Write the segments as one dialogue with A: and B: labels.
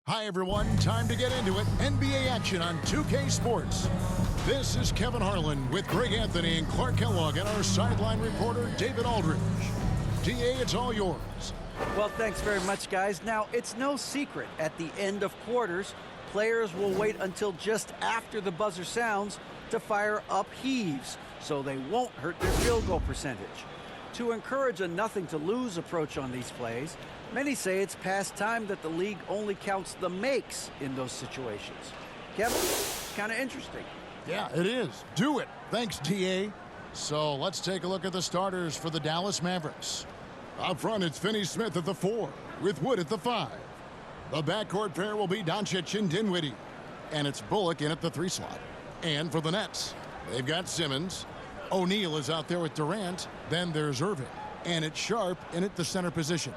A: Hi, everyone. Time to get into it. NBA action on 2K Sports. This is Kevin Harlan with Greg Anthony and Clark Kellogg and our sideline reporter, David Aldridge. DA, it's all yours.
B: Well, thanks very much, guys. Now, it's no secret at the end of quarters, players will wait until just after the buzzer sounds to fire up heaves, so they won't hurt their field goal percentage. To encourage a nothing-to-lose approach on these plays, many say it's past time that the league only counts the makes in those situations. Kevin, kind of interesting.
A: Yeah, it is. Do it. Thanks, DA. So let's take a look at the starters for the Dallas Mavericks. Up front, it's Finney-Smith at the 4, with Wood at the 5. The backcourt pair will be Doncic and Dinwiddie. And it's Bullock in at the 3 slot. And for the Nets, they've got Simmons. O'Neal is out there with Durant. Then there's Irving. And it's Sharp in at the center position.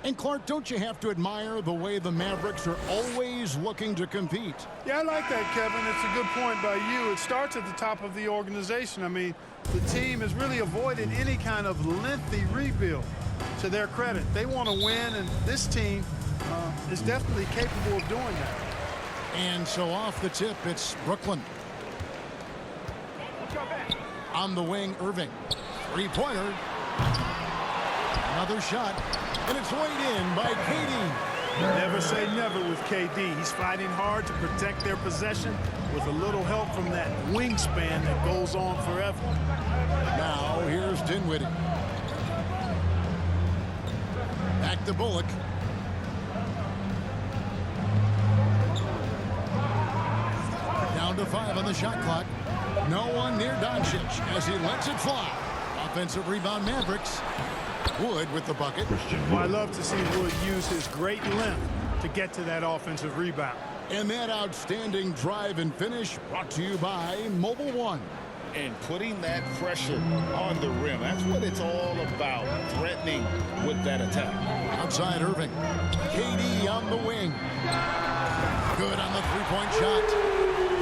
A: And Clark, don't you have to admire the way the Mavericks are always looking to compete?
C: Yeah, I like that, Kevin. It's a good point by you. It starts at the top of the organization. I mean, the team has really avoided any kind of lengthy rebuild. To their credit, they want to win, and this team is definitely capable of doing that.
A: And so off the tip, it's Brooklyn. On the wing, Irving. Three-pointer. Another shot. And it's weighed in by KD.
C: Never say never with KD. He's fighting hard to protect their possession with a little help from that wingspan that goes on forever.
A: Now here's Dinwiddie. Back to Bullock. Down to 5 on the shot clock. No one near Doncic as he lets it fly. Offensive rebound, Mavericks. Wood with the bucket.
C: Well, I love to see Wood use his great length to get to that offensive rebound.
A: And that outstanding drive and finish brought to you by Mobile One.
D: And putting that pressure on the rim. That's what it's all about, threatening with that attack.
A: Outside Irving. KD on the wing. Good on the three-point shot.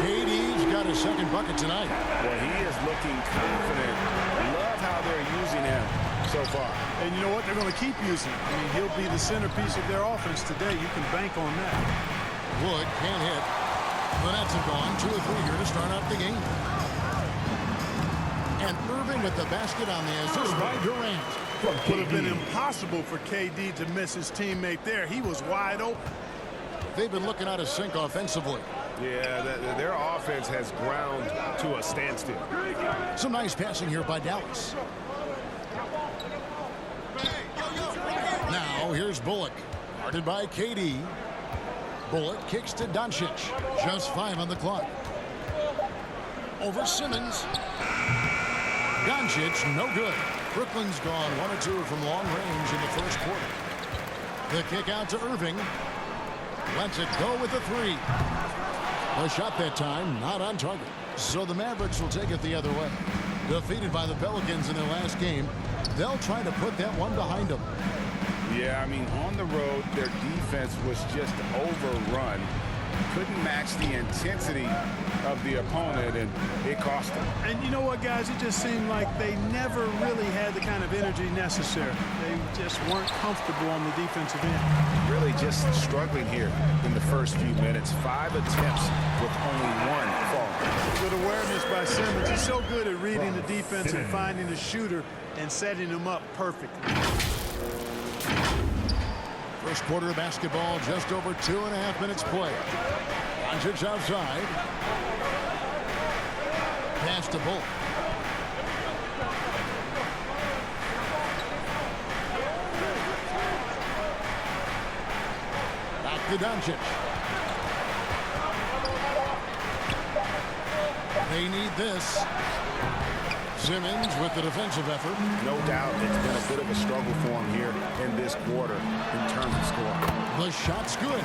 A: KD's got his second bucket tonight.
D: Well, he is looking confident. Love how they're using him so far.
C: And you know what? They're going to keep using him. I mean, he'll be the centerpiece of their offense today. You can bank on that.
A: Wood can't hit. The Nets have gone 2 of 3 here to start out the game. And Irving with the basket on the assist by Durant.
C: Would have been impossible for KD to miss his teammate there. He was wide open.
A: They've been looking out of sync offensively.
D: Yeah, their offense has ground to a standstill.
A: Some nice passing here by Dallas. Now here's Bullock. Guarded by KD. Bullock kicks to Doncic. Just 5 on the clock. Over Simmons. Doncic, no good. Brooklyn's gone 1 or 2 from long range in the first quarter. The kick out to Irving. Lets it go with the 3. The shot that time, not on target. So the Mavericks will take it the other way. Defeated by the Pelicans in their last game, they'll try to put that one behind them.
D: Yeah, I mean, on the road, their defense was just overrun. Couldn't match the intensity of the opponent, and it cost them.
C: And you know what, guys? It just seemed like they never really had the kind of energy necessary. They just weren't comfortable on the defensive end.
D: Really just struggling here in the first few minutes. 5 attempts with only 1 fall.
C: Good awareness by Simmons. He's so good at reading the defense and finding the shooter and setting him up perfectly.
A: First quarter of basketball, just over 2.5 minutes play. Doncic outside. Pass to Bullock. Back to Doncic. They need this. Simmons with the defensive effort.
D: No doubt it's been a bit of a struggle for him here in this quarter in terms of scoring.
A: The shot's good.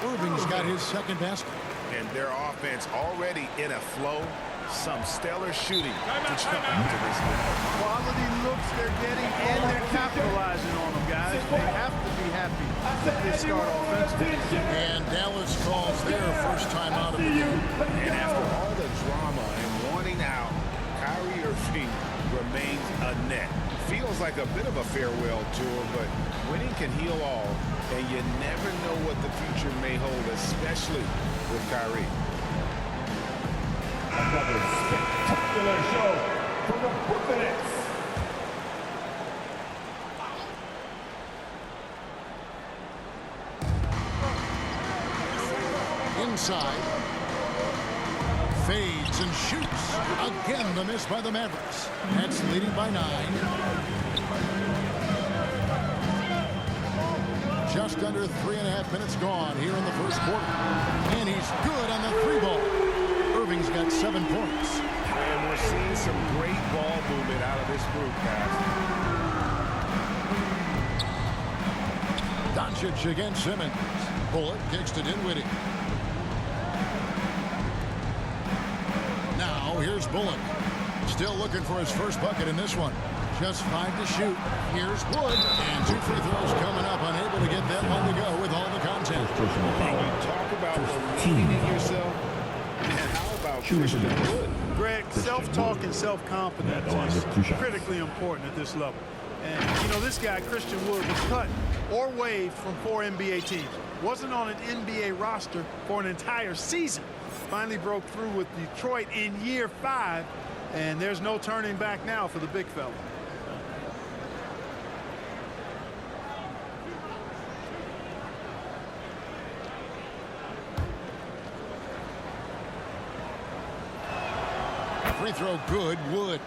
A: Irving's got his second basket.
D: And their offense already in a flow. Some stellar shooting to jump into this game.
C: Quality looks they're getting, and they're capitalizing on them, guys. They have to be happy that they start offensively.
A: And Dallas calls their first time out of the game.
D: And after all the drama and wanting out, Kyrie Irving remains a net. feels like a bit of a farewell tour, but winning can heal all, and you never know what the future may hold, especially with Kyrie.
E: Another spectacular show from the Brooklyn Nets.
A: Inside. Fades and shoots. Again, the miss by the Mavericks. Nets leading by 9. Just under 3.5 minutes gone here in the first quarter. And he's good on the 3-ball. Irving's got 7 points.
D: And we're seeing some great ball movement out of this group, guys.
A: Doncic against Simmons. Bullock kicks to Dinwiddie. Now here's Bullock. Still looking for his first bucket in this one. Just 5 to shoot. Here's Wood. And 2 free throws coming up. Unable to get that one to go with all the contact.
D: When you talk about believing in yourself, and how about Christian Wood?
C: Greg, self-talk and self-confidence is critically important at this level. And, you know, this guy, Christian Wood, was cut or waived from 4 NBA teams. Wasn't on an NBA roster for an entire season. Finally broke through with Detroit in year 5, and there's no turning back now for the big fella.
A: Free throw good, Wood.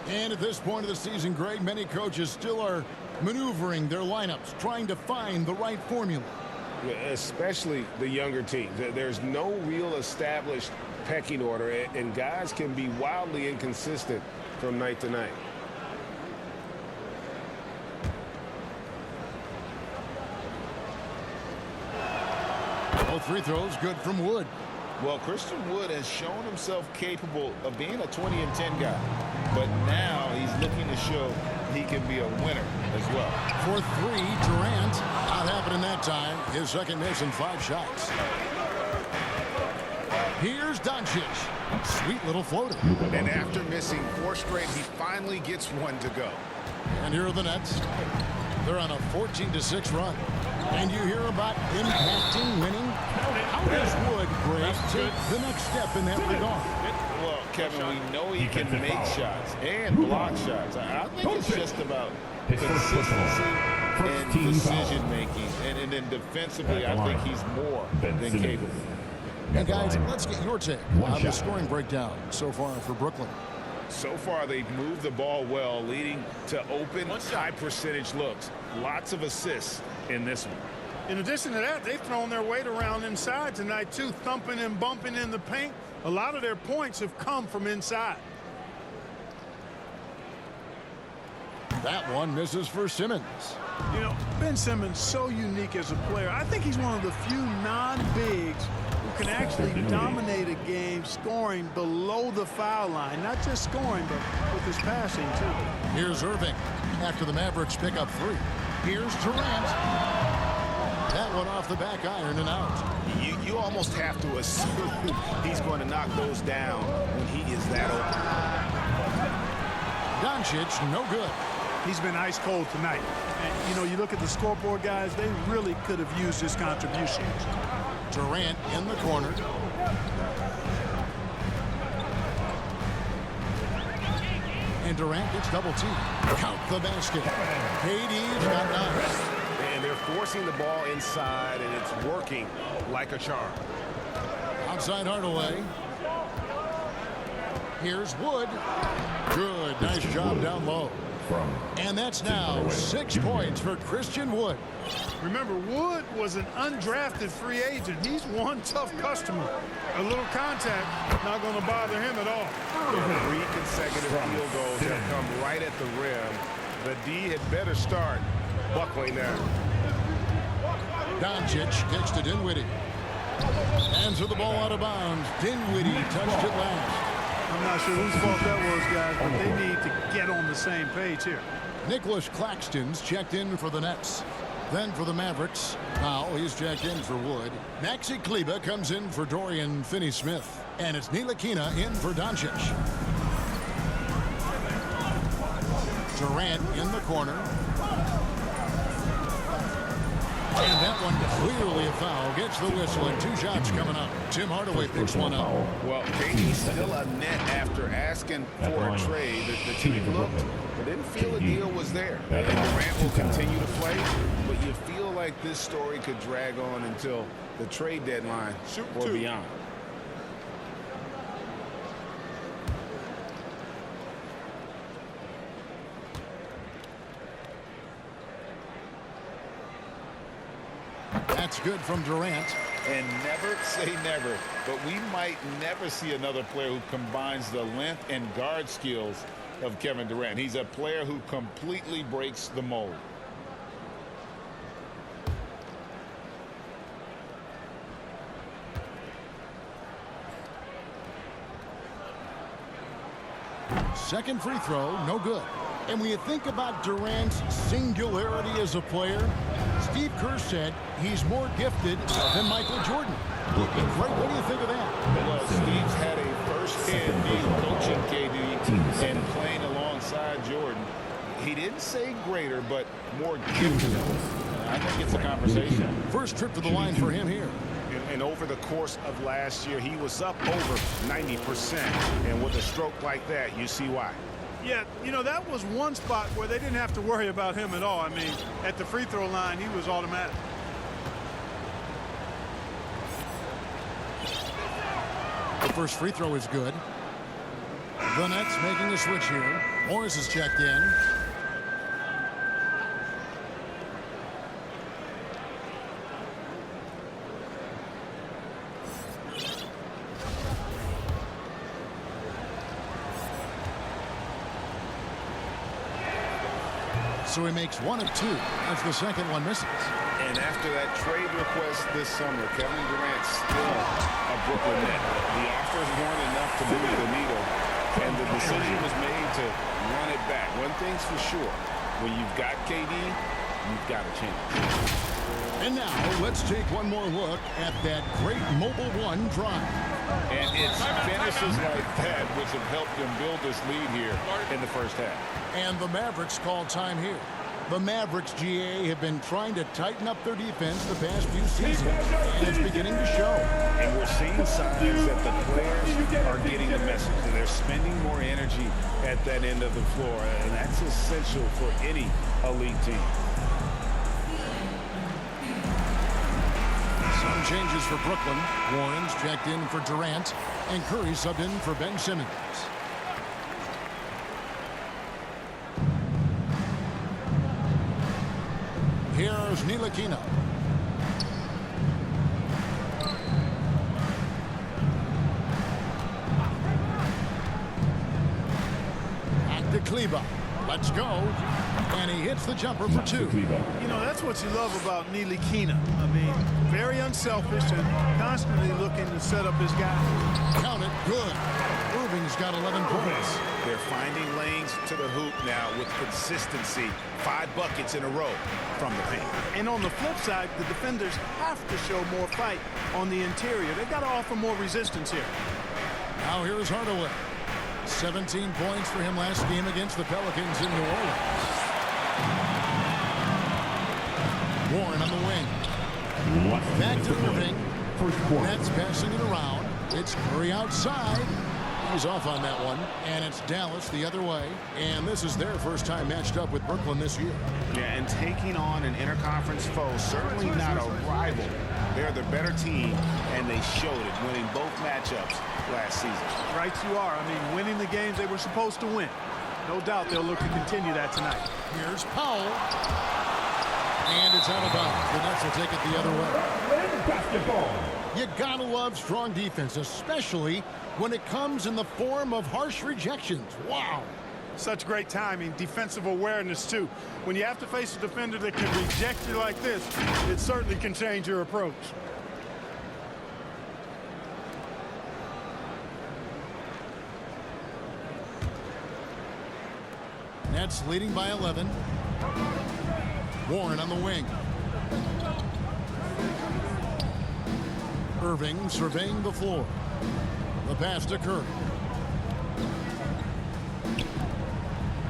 A: And at this point of the season, Greg, many coaches still are maneuvering their lineups, trying to find the right formula.
D: Especially the younger teams. There's no real established pecking order, and guys can be wildly inconsistent from night to night.
A: Both free throws good from Wood.
D: Well, Christian Wood has shown himself capable of being a 20-10 guy, but now he's looking to show he can be a winner as well.
A: For 3, Durant. Not happening that time. His second miss in 5 shots. Here's Doncic. Sweet little floater.
D: And after missing 4 straight, he finally gets one to go.
A: And here are the Nets. They're on a 14-6 run. And you hear about impacting, winning. How does Wood, Greg, take the next step in that regard?
D: Well, Kevin, we know he can make shots and block shots. I think it's just about consistency and decision-making. And then defensively, I think he's more than capable.
A: And guys, let's get your take on the scoring breakdown so far for Brooklyn.
D: So far, they've moved the ball well, leading to open, high-percentage looks. Lots of assists in this one.
C: In addition to that, they've thrown their weight around inside tonight, too, thumping and bumping in the paint. A lot of their points have come from inside.
A: That one misses for Simmons.
C: You know, Ben Simmons, so unique as a player. I think he's one of the few non-bigs who can actually dominate a game scoring below the foul line. Not just scoring, but with his passing, too.
A: Here's Irving after the Mavericks pick up 3. Here's Durant. That one off the back iron and out.
D: You almost have to assume he's going to knock those down when he is that open.
A: Doncic, no good.
C: He's been ice cold tonight. And, you know, you look at the scoreboard, guys, they really could have used his contribution.
A: Durant in the corner. And Durant gets double teamed. Count the basket. KD's got 9.
D: And they're forcing the ball inside, and it's working like a charm.
A: Outside Hardaway. Here's Wood. Good. Nice job down low. And that's now 6 points for Christian Wood.
C: Remember, Wood was an undrafted free agent. He's one tough customer. A little contact, not going to bother him at all.
D: 3 consecutive field goals have come right at the rim. The D had better start buckling now.
A: Doncic kicks to Dinwiddie. Hands the ball out of bounds. Dinwiddie touched it last.
C: I'm not sure whose fault that was, guys, but they need to get on the same page here.
A: Nicholas Claxton's checked in for the Nets. Then for the Mavericks, now he's checked in for Wood. Maxi Kleber comes in for Dorian Finney-Smith. And it's Ntilikina in for Doncic. Durant in the corner. And that one clearly a foul. Gets the whistle and 2 shots coming up. Tim Hardaway picks one up.
D: Well, KD's still a net after asking for a trade. The team looked, but didn't feel the deal was there. And Durant will continue to play, but you feel like this story could drag on until the trade deadline or beyond.
A: That's good from Durant.
D: And never say never, but we might never see another player who combines the length and guard skills of Kevin Durant. He's a player who completely breaks the mold.
A: Second free throw, no good. And when you think about Durant's singularity as a player, Steve Kerr said he's more gifted than Michael Jordan. Right, what do you think of that?
D: Well, Steve's had a first-hand view coaching KD and playing alongside Jordan. He didn't say greater, but more gifted. I think it's a conversation.
A: First trip to the line for him here.
F: And over the course of last year, he was up over 90%. And with a stroke like that, you see why.
C: Yeah, you know, that was one spot where they didn't have to worry about him at all. I mean, at the free throw line, he was automatic.
A: The first free throw is good. The Nets making a switch here. Morris is checked in. So he makes 1 of 2 as the second one misses.
D: And after that trade request this summer, Kevin Durant's still a Brooklyn Net. The offers weren't enough to move the needle, and the decision was made to run it back. One thing's for sure, when you've got KD, you've got a chance.
A: And now let's take one more look at that great Mobile One drive.
D: And it's finishes like that which have helped them build this lead here in the first half.
A: And the Mavericks call time here. The Mavericks, GA, have been trying to tighten up their defense the past few seasons, and it's beginning to show.
D: And we're seeing signs that the players are getting the message, and they're spending more energy at that end of the floor, and that's essential for any elite team.
A: Some changes for Brooklyn. Warren's checked in for Durant, and Curry subbed in for Ben Simmons. Here's Ntilikina. Back to Kleba. Let's go. And he hits the jumper for 2.
C: You know, that's what you love about Ntilikina. I mean, very unselfish and constantly looking to set up his guy.
A: Count it. Good. Irving's got 11 points.
F: They're finding lanes to the hoop now with consistency. 5 buckets in a row from the paint.
C: And on the flip side, the defenders have to show more fight on the interior. They've got to offer more resistance here.
A: Now here's Hardaway. 17 points for him last game against the Pelicans in New Orleans. Warren on the wing. Back to Irving. Nets passing it around. It's Curry outside. He's off on that one. And it's Dallas the other way. And this is their first time matched up with Brooklyn this year.
F: Yeah, and taking on an interconference foe, certainly not a rival. They're the better team, and they showed it, winning both matchups last season.
C: Right you are. I mean, winning the games they were supposed to win. No doubt they'll look to continue that tonight.
A: Here's Powell. And it's out of bounds. The Nets will take it the other way.
E: Basketball.
A: You gotta love strong defense, especially when it comes in the form of harsh rejections. Wow.
C: Such great timing, defensive awareness, too. When you have to face a defender that can reject you like this, it certainly can change your approach.
A: Nets leading by 11. Warren on the wing. Irving surveying the floor. The pass to Curry.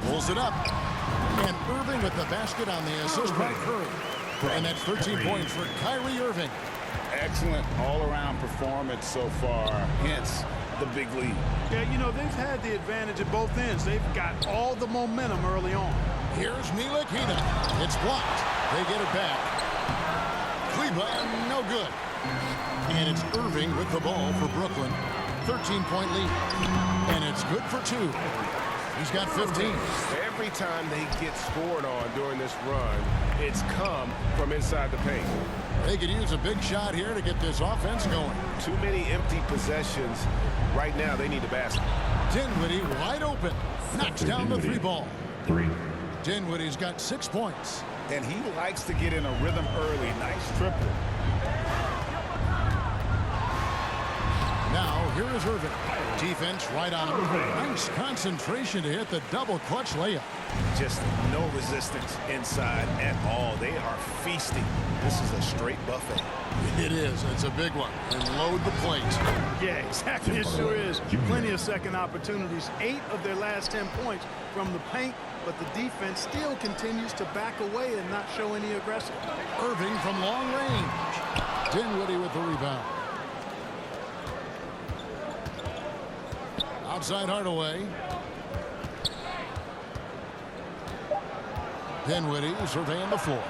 A: Pulls it up. And Irving with the basket on the assist by Curry. And that's 13 points for Kyrie Irving.
F: Excellent all-around performance so far, hence the big lead.
C: Yeah, you know, they've had the advantage at both ends. They've got all the momentum early on.
A: Here's Ntilikina. It's blocked. They get it back. Cleveland, no good. And it's Irving with the ball for Brooklyn. 13-point lead. And it's good for 2. He's got 15.
G: Every time they get scored on during this run, it's come from inside the paint.
A: They could use a big shot here to get this offense going.
G: Too many empty possessions. Right now, they need a basket.
A: Dinwiddie wide open. Knocks down the 3-ball. Dinwiddie's got 6 points.
F: And he likes to get in a rhythm early. Nice triple.
A: Now, here is Irving. Defense right on him. Nice concentration to hit the double clutch layup.
G: Just no resistance inside at all. They are feasting. This is a straight buffet.
A: It is. It's a big one. And load the plate.
C: Yeah, exactly. It sure is. Plenty of second opportunities. 8 of their last 10 points from the paint, but the defense still continues to back away and not show any aggression.
A: Irving from long range. Dinwiddie with the rebound. Outside Hardaway. Dinwiddie surveying the floor.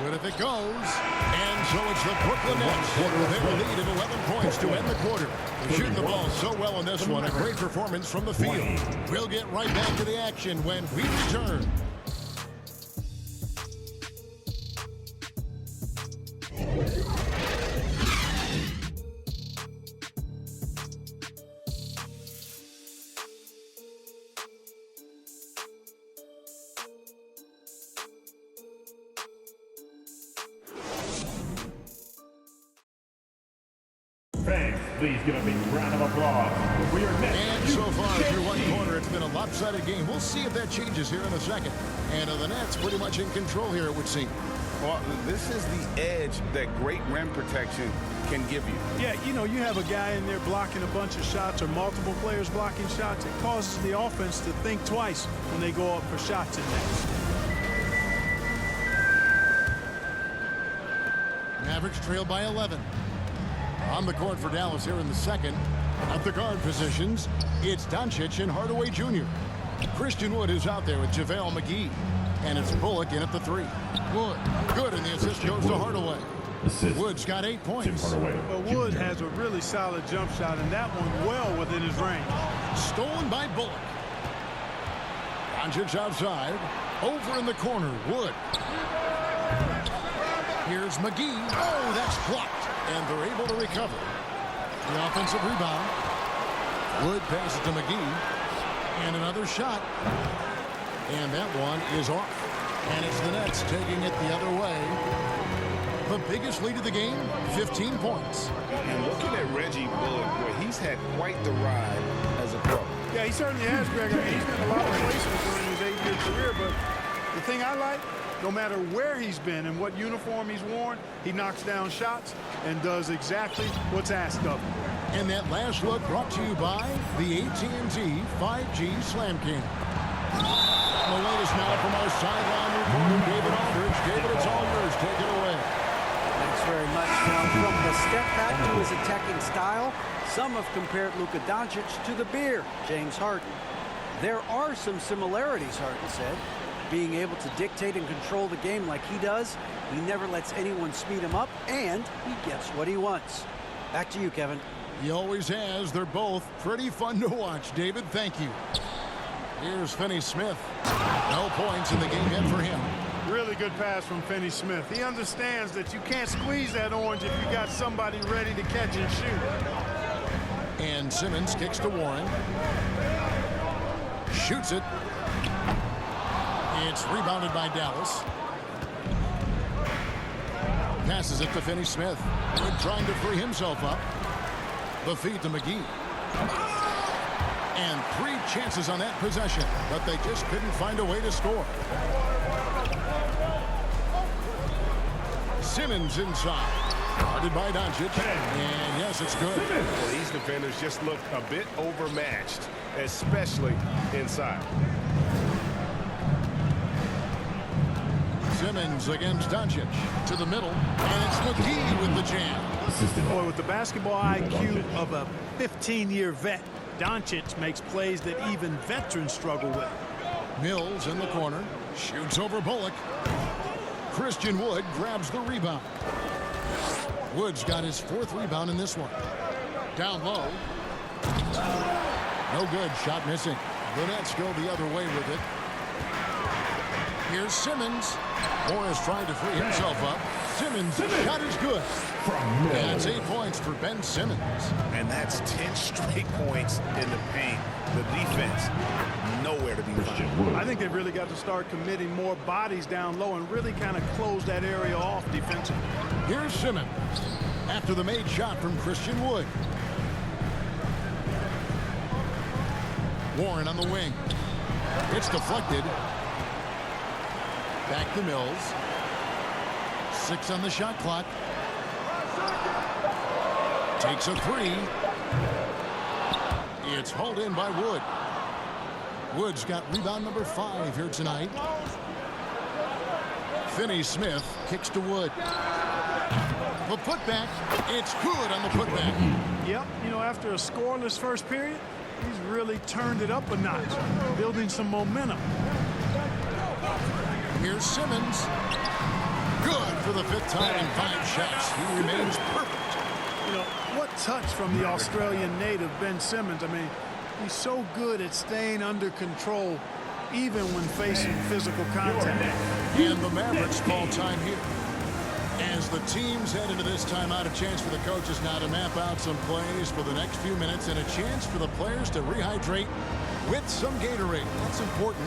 A: Good if it goes. And so it's the Brooklyn Nets. They will lead at 11 points to end the quarter. Shooting the ball so well in this one. A great performance from the field. We'll get right back to the action when we return.
E: Fans, please give a big round of applause for your next.
A: And so far through one quarter, it's been a lopsided game. We'll see if that changes here in a second. And the Nets pretty much in control here, it would seem.
F: Well, this is the edge that great rim protection can give you.
C: Yeah, you know, you have a guy in there blocking a bunch of shots or multiple players blocking shots. It causes the offense to think twice when they go up for shots in next.
A: Mavericks trail by 11. On the court for Dallas here in the second. At the guard positions, it's Doncic and Hardaway Jr. Christian Wood is out there with JaVale McGee. And it's Bullock in at the 3. Wood, good, and the assist goes to Hardaway. Wood's got 8 points.
C: Well, Wood has a really solid jump shot, and that one well within his range.
A: Stolen by Bullock. Doncic outside. Over in the corner, Wood. Here's McGee. Oh, that's blocked. And they're able to recover. The offensive rebound. Wood passes to McGee. And another shot. And that one is off. And it's the Nets taking it the other way. The biggest lead of the game, 15 points.
F: And looking at Reggie Bullock, boy, he's had quite the ride as a pro.
C: Yeah, he certainly has, Greg. I mean, he's been a lot of places during his 8-year career, but the thing I like, no matter where he's been and what uniform he's worn, he knocks down shots and does exactly what's asked of him.
A: And that last look brought to you by the AT&T 5G Slam King. The latest now from our sideline reporter, David Aldridge. David, it's all yours. Take it away.
B: Thanks very much. Now, from the step back to his attacking style, some have compared Luka Doncic to the bear, James Harden. There are some similarities, Harden said. Being able to dictate and control the game like he does, he never lets anyone speed him up, and he gets what he wants. Back to you, Kevin.
A: He always has. They're both pretty fun to watch. David, thank you. Here's Finney Smith. No points in the game yet for him.
C: Really good pass from Finney Smith. He understands that you can't squeeze that orange if you got somebody ready to catch and shoot.
A: And Simmons kicks to Warren. Shoots it. It's rebounded by Dallas. Passes it to Finney Smith. Wood trying to free himself up. The feed to McGee. And 3 chances on that possession, but they just couldn't find a way to score. Simmons inside. Guarded by Doncic. And yes, it's good.
G: Well, these defenders just look a bit overmatched, especially inside.
A: Simmons against Doncic to the middle, and it's McGee with the jam.
C: Boy, with the basketball IQ of a 15-year vet, Doncic makes plays that even veterans struggle with.
A: Mills in the corner, shoots over Bullock. Christian Wood grabs the rebound. Wood's got his 4th rebound in this one. Down low. No good, shot missing. The Nets go the other way with it. Here's Simmons. Morris trying to free himself up. Simmons' shot is good. That's 8 points for Ben Simmons.
F: And that's 10 straight points in the paint. The defense, nowhere to be found.
C: I think they've really got to start committing more bodies down low and really kind of close that area off defensively.
A: Here's Simmons after the made shot from Christian Wood. Warren on the wing. It's deflected. Back to Mills. 6 on the shot clock. Takes a 3. It's hauled in by Wood. Wood's got rebound number 5 here tonight. Finney-Smith kicks to Wood. The putback. It's good on the putback.
C: Yep, you know, after a scoreless first period, he's really turned it up a notch, building some momentum.
A: Here's Simmons. Good for the 5th time in 5 shots. He remains perfect.
C: You know, what touch from the Australian native, Ben Simmons. I mean, he's so good at staying under control, even when facing physical contact.
A: And the Mavericks call time here. As the teams head into this timeout, a chance for the coaches now to map out some plays for the next few minutes and a chance for the players to rehydrate with some Gatorade. That's important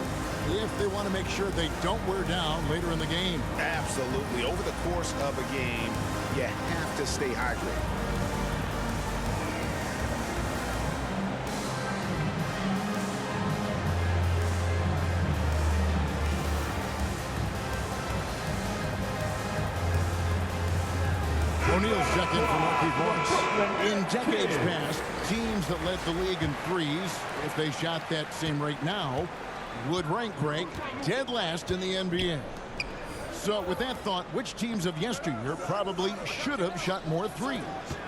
A: if they want to make sure they don't wear down later in the game.
F: Absolutely. Over the course of a game, you have to stay hydrated.
A: O'Neal's checked in for Marquis Morris. In decades past, teams that led the league in threes, if they shot that same rate now, would rank Greg dead last in the NBA. So with that thought, which teams of yesteryear probably should have shot more threes?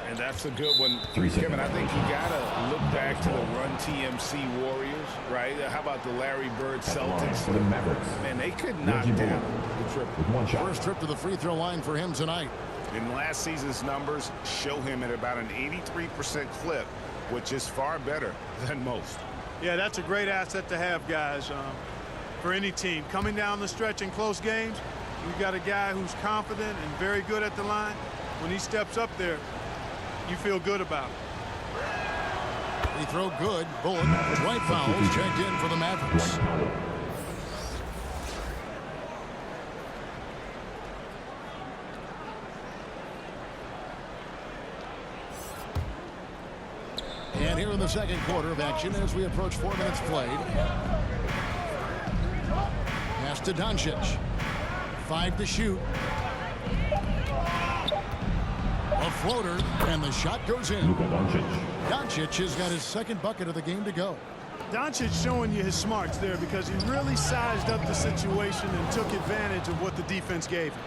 D: And that's a good one. Kevin, I think you got to look back to the Run TMC Warriors, right? How about the Larry Bird Celtics?
E: For the Mavericks.
D: Man, they could knock down the triple.
E: With 1 shot.
A: First trip to the free throw line for him tonight.
F: In last season's numbers, show him at about an 83% clip, which is far better than most.
C: Yeah, that's a great asset to have, guys, for any team. Coming down the stretch in close games, you've got a guy who's confident and very good at the line. When he steps up there, you feel good about it.
A: Free throw good. Bullock, right fouls checked in for the Mavericks. And here in the second quarter of action as we approach 4 minutes played. Pass to Doncic. 5 to shoot. A floater, and the shot goes in. Doncic has got his 2nd bucket of the game to go.
C: Doncic showing you his smarts there because he really sized up the situation and took advantage of what the defense gave him.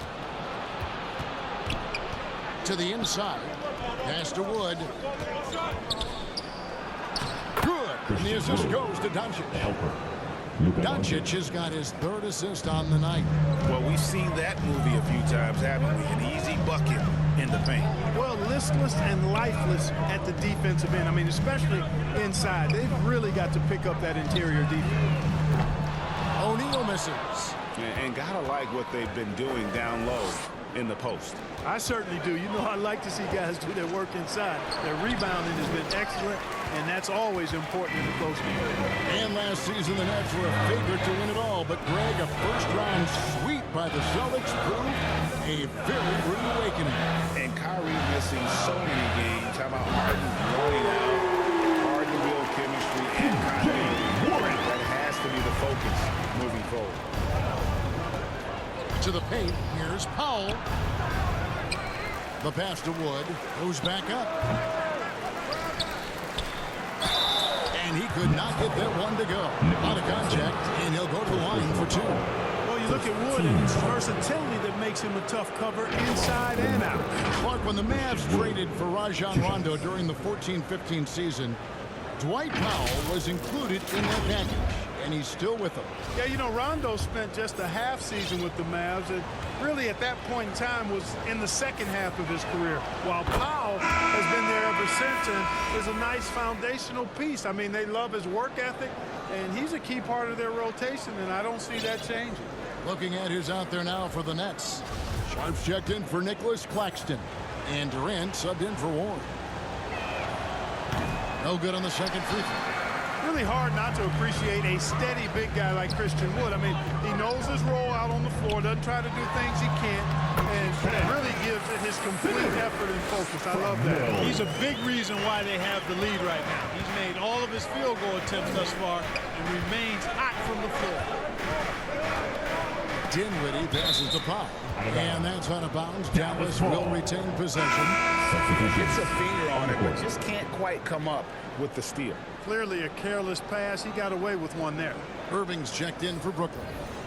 A: To the inside. Pass to Wood. Good. And the assist goes to Doncic. Doncic has got his 3rd assist on the night.
F: Well, we've seen that movie a few times, haven't we? An easy bucket in the paint.
C: Well, listless and lifeless at the defensive end. I mean, especially inside. They've really got to pick up that interior defense.
A: O'Neal misses.
F: And gotta like what they've been doing down low in the post.
C: I certainly do. You know, I like to see guys do their work inside. Their rebounding has been excellent, and that's always important in a close game.
A: And last season, the Nets were a favorite to win it all, but Greg, a first-round sweep by the Celtics proved a very rude awakening.
F: And Kyrie missing so many games. How about Harden running out? Hard to build chemistry and continuity. That has to be the focus moving forward.
A: To the paint, here's Powell. The pass to Wood, goes back up. And he could not get that one to go. Out of contact, and he'll go to the line for 2.
C: Well, you look at Wood and it's versatility that makes him a tough cover inside and out.
A: Clark, when the Mavs traded for Rajon Rondo during the 14-15 season, Dwight Powell was included in that package, and he's still with them.
C: Yeah, you know, Rondo spent just a half season with the Mavs, and really at that point in time was in the second half of his career, while Powell has been there ever since and is a nice foundational piece. I mean, they love his work ethic, and he's a key part of their rotation, and I don't see that changing.
A: Looking at who's out there now for the Nets. Sharps checked in for Nicholas Claxton, and Durant subbed in for Warren. No good on the second free throw.
C: Really hard not to appreciate a steady big guy like Christian Wood. I mean, he knows his role out on the floor, doesn't try to do things he can't, and really gives it his complete effort and focus. I love that. He's a big reason why they have the lead right now. He's made all of his field goal attempts thus far and remains hot from the floor.
A: Dinwiddie passes to Powell, and that's out of bounds. Dallas will retain possession.
D: Gets a finger on it, but just can't quite come up with the steal.
C: Clearly a careless pass. He got away with one there.
A: Irving's checked in for Brooklyn.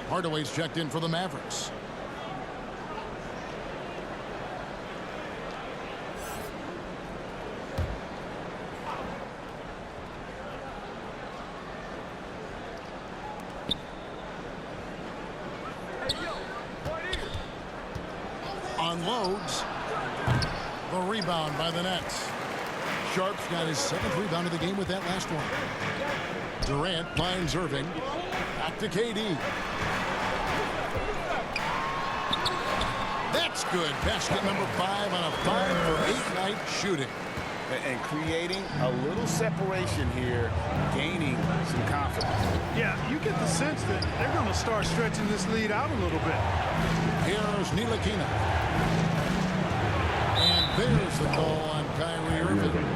A: Hardaway's checked in for the Mavericks. Unloads. The rebound by the Nets. Sharp's got his 7th rebound of the game with that last one. Durant finds Irving. Back to KD. That's good. Basket number 5 on a 5-for-8 night shooting.
D: And creating a little separation here, gaining some confidence.
C: Yeah, you get the sense that they're going to start stretching this lead out a little bit.
A: Here's Ntilikina. And there's the call on Kyrie Irving.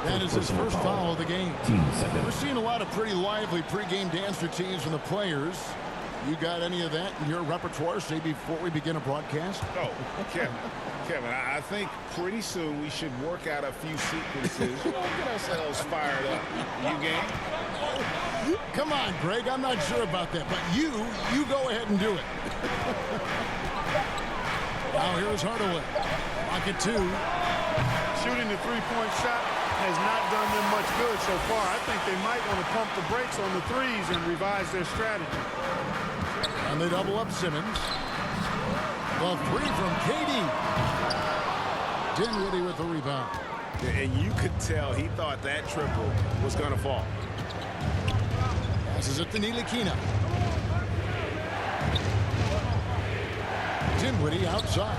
A: That is his first foul of the game. We're seeing a lot of pretty lively pregame dance routines from the players. You got any of that in your repertoire, say, before we begin a broadcast?
D: Oh, Kevin, I think pretty soon we should work out a few sequences. Get ourselves fired up. You game?
A: Come on, Greg. I'm not sure about that, but you go ahead and do it. Now here's Hardaway. Pocket 2.
C: Shooting the three-point shot has not done them much good so far. I think they might want to pump the brakes on the threes and revise their strategy.
A: And they double up Simmons. The 3 from KD. Dinwiddie with the rebound.
D: And you could tell he thought that triple was going to fall.
A: Passes it to Ntilikina. Dinwiddie outside.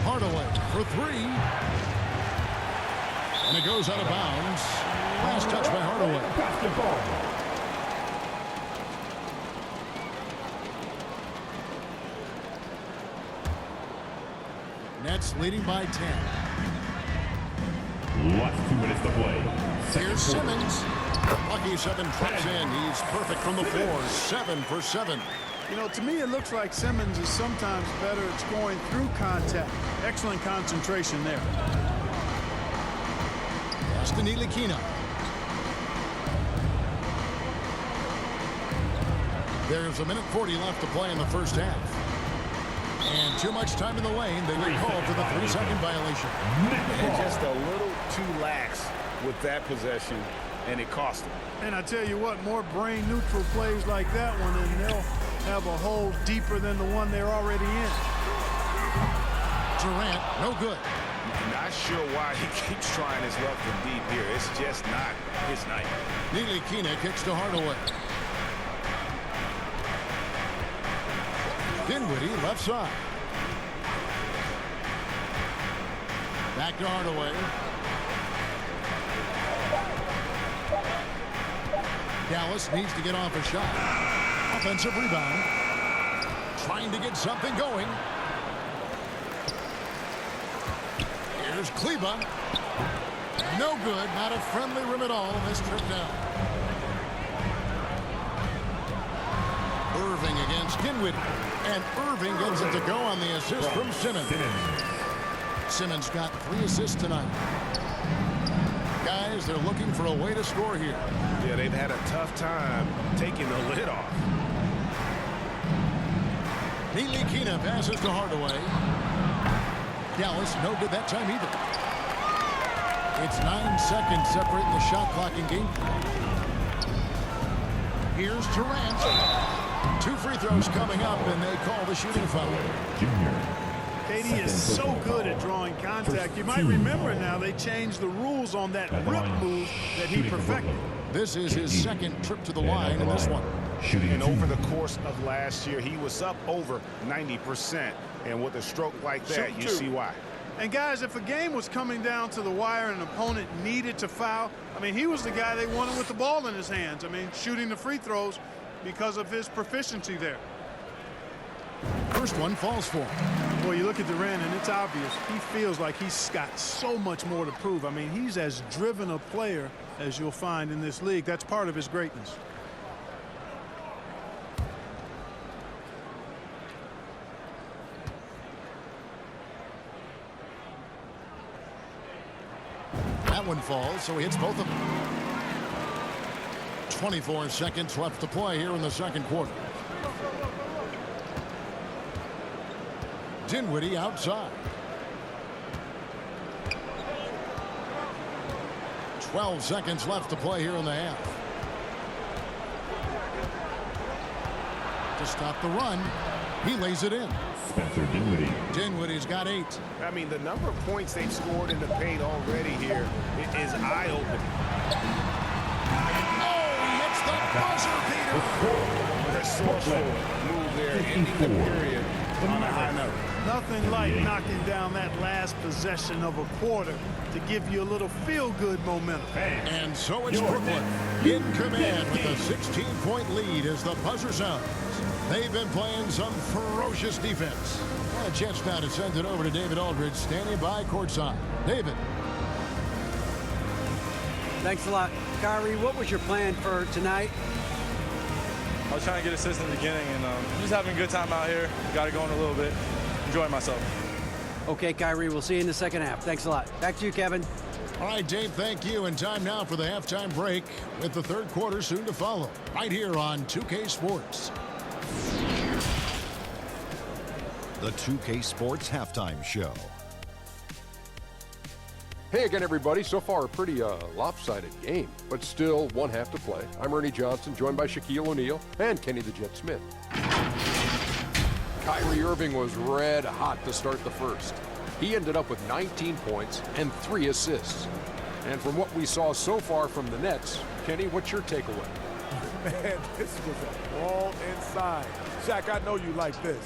A: Hardaway for 3. And it goes out of bounds. Last touch by Hardaway.
E: Basketball.
A: Nets leading by 10.
E: Last 2 minutes to play.
A: Here's Simmons. Lucky 7 drops in. He's perfect from the floor. 7 for 7.
C: You know, to me, it looks like Simmons is sometimes better at scoring through contact. Excellent concentration there.
A: Pass to Ntilikina. There's 1:40 left to play in the first half. And too much time in the lane. They get called for the 3-second violation.
D: And just a little too lax with that possession, and it cost them.
C: And I tell you what, more brain-neutral plays like that one, and they'll have a hole deeper than the one they're already in.
A: Durant, no good.
D: Not sure why he keeps trying his luck from deep here. It's just not his night.
A: Ntilikina kicks to Hardaway. Dinwiddie left side. Back to Hardaway. Dallas needs to get off a shot. Offensive rebound. Trying to get something going. Here's Kleba. No good. Not a friendly rim at all. This trip down. Irving against Dinwiddie. And Irving gets it to go on the assist from Simmons. Simmons got 3 assists tonight. Guys, they're looking for a way to score here.
G: Yeah, they've had a tough time taking the lid off.
A: Neely Keena passes to Hardaway. Dallas, no good that time either. It's 9 seconds separating the shot clock in game 3. Here's Durant. 2 free throws coming up, and they call the shooting foul.
C: KD is so good at drawing contact. You might remember now they changed the rules on that rip move that he perfected.
A: This is his second trip to the line in this one.
G: And over the course of last year, he was up over 90%. And with a stroke like that, you see why.
C: And guys, if a game was coming down to the wire and an opponent needed to foul, I mean, he was the guy they wanted with the ball in his hands. I mean, shooting the free throws because of his proficiency there.
A: First one falls for him.
C: Well, you look at Durant, and it's obvious. He feels like he's got so much more to prove. I mean, he's as driven a player as you'll find in this league. That's part of his greatness.
A: That one falls, so he hits both of them. 24 seconds left to play here in the second quarter. Dinwiddie outside. 12 seconds left to play here in the half. To stop the run, he lays it in.
E: Spencer Dinwiddie.
A: Dinwiddie's got 8.
G: I mean, the number of points they've scored in the paint already here is eye-opening.
A: Oh, he hits the buzzer beater.
G: Resourceful move there, ending the period on a high note.
C: Nothing like knocking down that last possession of a quarter to give you a little feel-good momentum.
A: And so it's Brooklyn in command with a 16-point lead as the buzzer sounds. They've been playing some ferocious defense. And a chance now to send it over to David Aldridge, standing by courtside. David.
B: Thanks a lot. Kyrie, what was your plan for tonight?
H: I was trying to get assists in the beginning, and just having a good time out here. Got it going a little bit. Enjoying myself.
B: Okay, Kyrie, we'll see you in the second half. Thanks a lot. Back to you, Kevin.
A: All right, Dave, thank you. And time now for the halftime break with the third quarter soon to follow. Right here on 2K Sports.
I: The 2K Sports Halftime Show.
J: Hey again, everybody. So far, a pretty lopsided game, but still one half to play. I'm Ernie Johnson, joined by Shaquille O'Neal and Kenny the Jet Smith. Kyrie Irving was red hot to start the first. He ended up with 19 points and 3 assists. And from what we saw so far from the Nets, Kenny, what's your takeaway?
K: Man, this was a brawl inside. Shaq, I know you like this.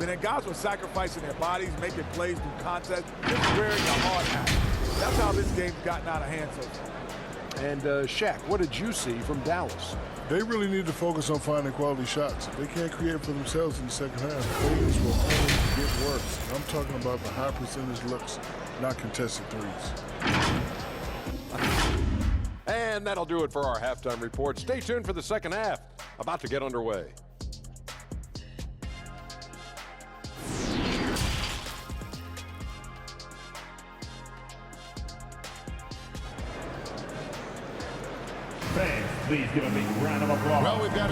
K: But then guys were sacrificing their bodies, making plays through contest, just wearing the hard hat. That's how this game's gotten out of hand so far.
J: And Shaq, what did you see from Dallas?
L: They really need to focus on finding quality shots. If they can't create for themselves in the second half, things will only get worse. I'm talking about the high percentage looks, not contested threes.
J: And that'll do it for our halftime report. Stay tuned for the second half, about to get underway.
E: Fans, please give a big round of applause.
A: Well, we've got